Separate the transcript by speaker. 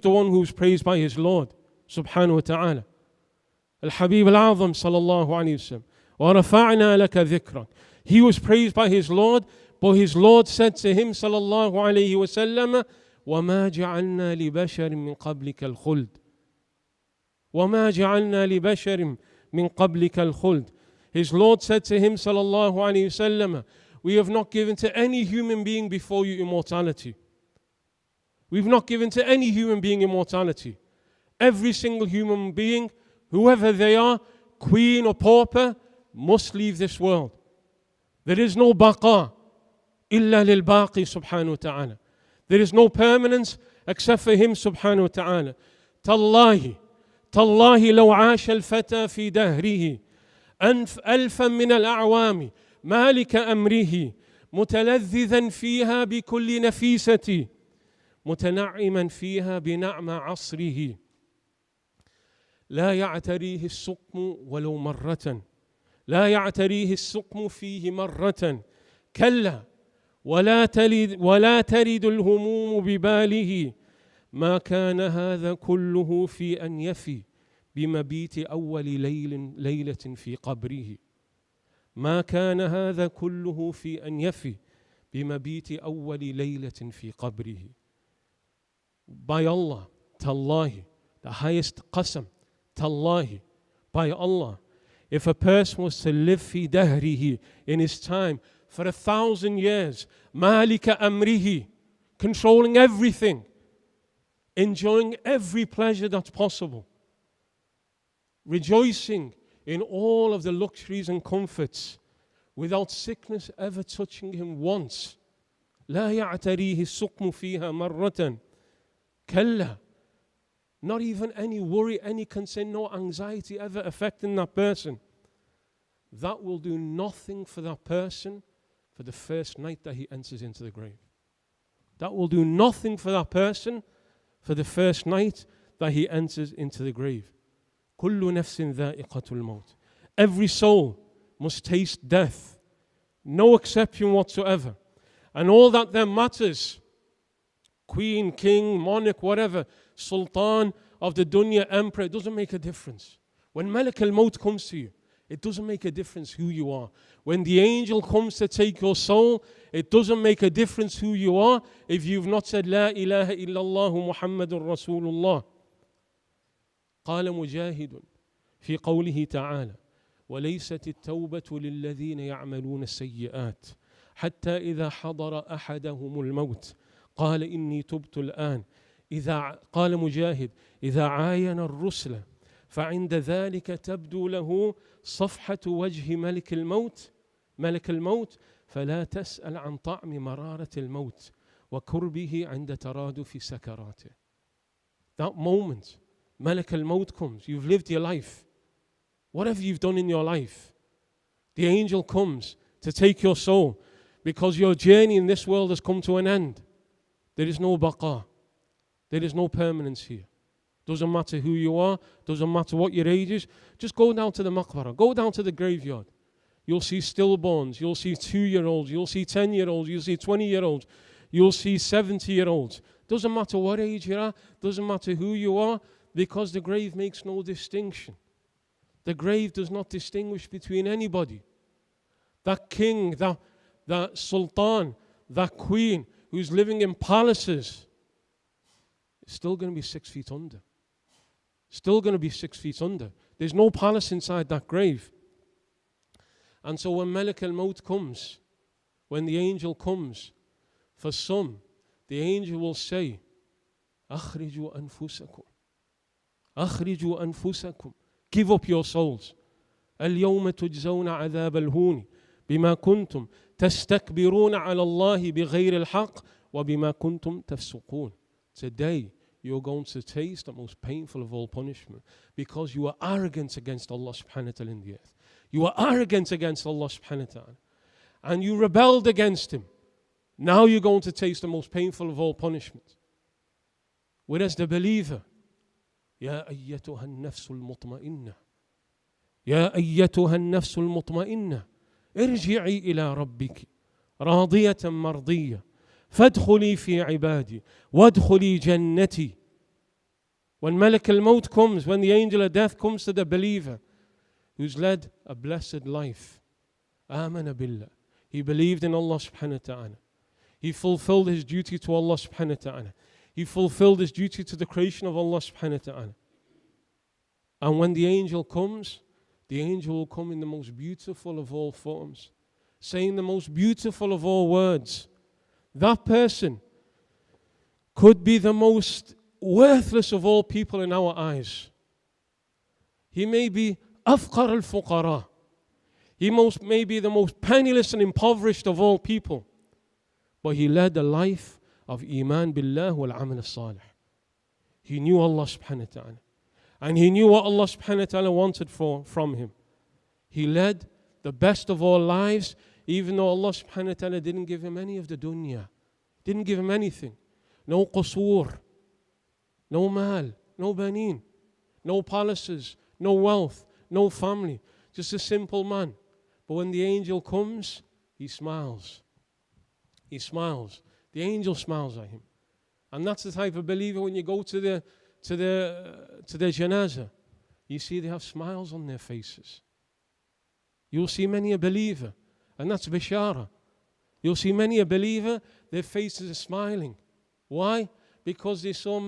Speaker 1: the one who is praised by his Lord subhanahu wa ta'ala. Al-Habib al-Azam sallallahu alayhi wa sallam. وَرَفَعْنَا لَكَ ذِكْرًا. He was praised by his Lord, but his Lord said to him sallallahu alayhi wa sallam, وَمَا جَعَلْنَا لِبَشَرٍ مِّن قَبْلِكَ الْخُلْدِ وَمَا جَعَلْنَا لِبَشَرٍ مِّن قَبْلِكَ الْخُلْدِ. His Lord said to him sallallahu alayhi wa sallam, we have not given to any human being before you immortality. We've not given to any human being immortality. Every single human being, whoever they are, queen or pauper, must leave this world. There is no baqa illa lil baqi subhanahu wa ta'ala. There is no permanence except for him subhanahu wa ta'ala. Tallahi, tallahi law aasha al-fata fi dahrihi ألفا من الأعوام مالك أمره متلذذا فيها بكل نفيسة متنعما فيها بنعم عصره لا يعتريه السقم ولو مرة لا يعتريه السقم فيه مرة كلا ولا ترد الهموم بباله ما كان هذا كله في أن يفي بمبيت أول ليلة في قبره ما كان هذا كله في أن يفي بمبيت أول ليلة في قبره. By Allah, tallahi, the highest qasam, tallahi, by Allah, if a person was to live fi dahrihi, in his time, for 1,000 years, malika amrihi, controlling everything, enjoying every pleasure that's possible, rejoicing in all of the luxuries and comforts, without sickness ever touching him once. لا يعتريه السقم فيها مرة. كلا. Not even any worry, any concern, no anxiety ever affecting that person. That will do nothing for that person for the first night that he enters into the grave. That will do nothing for that person for the first night that he enters into the grave. كل نفس ذائقة الموت. Every soul must taste death. No exception whatsoever. And all that then matters, queen, king, monarch, whatever, sultan of the dunya, emperor, it doesn't make a difference. When Malak al-Maut comes to you, it doesn't make a difference who you are. When the angel comes to take your soul, it doesn't make a difference who you are if you've not said La ilaha illallah Muhammadur Rasulullah. قال مجاهد في قوله تعالى وليست التوبة للذين يعملون السيئات حتى إذا حضر أحدهم الموت قال إني تبت الآن قال مجاهد إذا عاين الرسل فعند ذلك تبدو له صفحة وجه ملك الموت فلا تسأل عن طعم مرارة الموت وكربه عند ترادف سكراته. That moment Malak al-Maut comes, you've lived your life. Whatever you've done in your life, the angel comes to take your soul because your journey in this world has come to an end. There is no baqa. There is no permanence here. Doesn't matter who you are, doesn't matter what your age is. Just go down to the maqbara, go down to the graveyard. You'll see stillborns, you'll see 2-year-olds, you'll see 10-year-olds, you'll see 20-year-olds, you'll see 70-year-olds. Doesn't matter what age you are, doesn't matter who you are, because the grave makes no distinction. The grave does not distinguish between anybody. That king, that sultan, that queen who's living in palaces is still going to be 6 feet under. Still going to be 6 feet under. There's no palace inside that grave. And so when Malak al-Maut comes, when the angel comes, for some, the angel will say, أخرجوا أنفسكم أخرجوا أنفسكم. Give up your souls. اليوم تجزون عذاب الهون بما كنتم تستكبرون على الله بغير الحق وبما كنتم تفسقون. Today you're going to taste the most painful of all punishment because you are arrogant against Allah subhanahu wa ta'ala in the earth. You are arrogant against Allah subhanahu wa ta'ala. And you rebelled against Him. Now you're going to taste the most painful of all punishment. Whereas the believer, يا أيتها النفس المطمئنة يا أيتها النفس المطمئنة ارجعي إلى ربك راضية مرضية فادخلي في عبادي وادخلي جنتي. When Malak al-Maut comes, when the angel of death comes to the believer who's led a blessed life, Amana billah. He believed in Allah subhanahu wa ta'ala. He fulfilled his duty to Allah subhanahu wa ta'ala. He fulfilled his duty to the creation of Allah subhanahu wa ta'ala. And when the angel comes, the angel will come in the most beautiful of all forms, saying the most beautiful of all words. That person could be the most worthless of all people in our eyes. He may be afqar al-fuqara. He may be the most penniless and impoverished of all people. But he led a life of iman billah wal amal as-salih. He knew Allah subhanahu wa ta'ala. And he knew what Allah subhanahu wa ta'ala wanted from him. He led the best of all lives, even though Allah subhanahu wa ta'ala didn't give him any of the dunya. Didn't give him anything. No qusur, no mal, no banin, no palaces, no wealth, no family. Just a simple man. But when the angel comes, he smiles. He smiles. The angel smiles at him. And that's the type of believer when you go to the janazah, you see they have smiles on their faces. You'll see many a believer, and that's bishara. You'll see many a believer, their faces are smiling. Why? Because they saw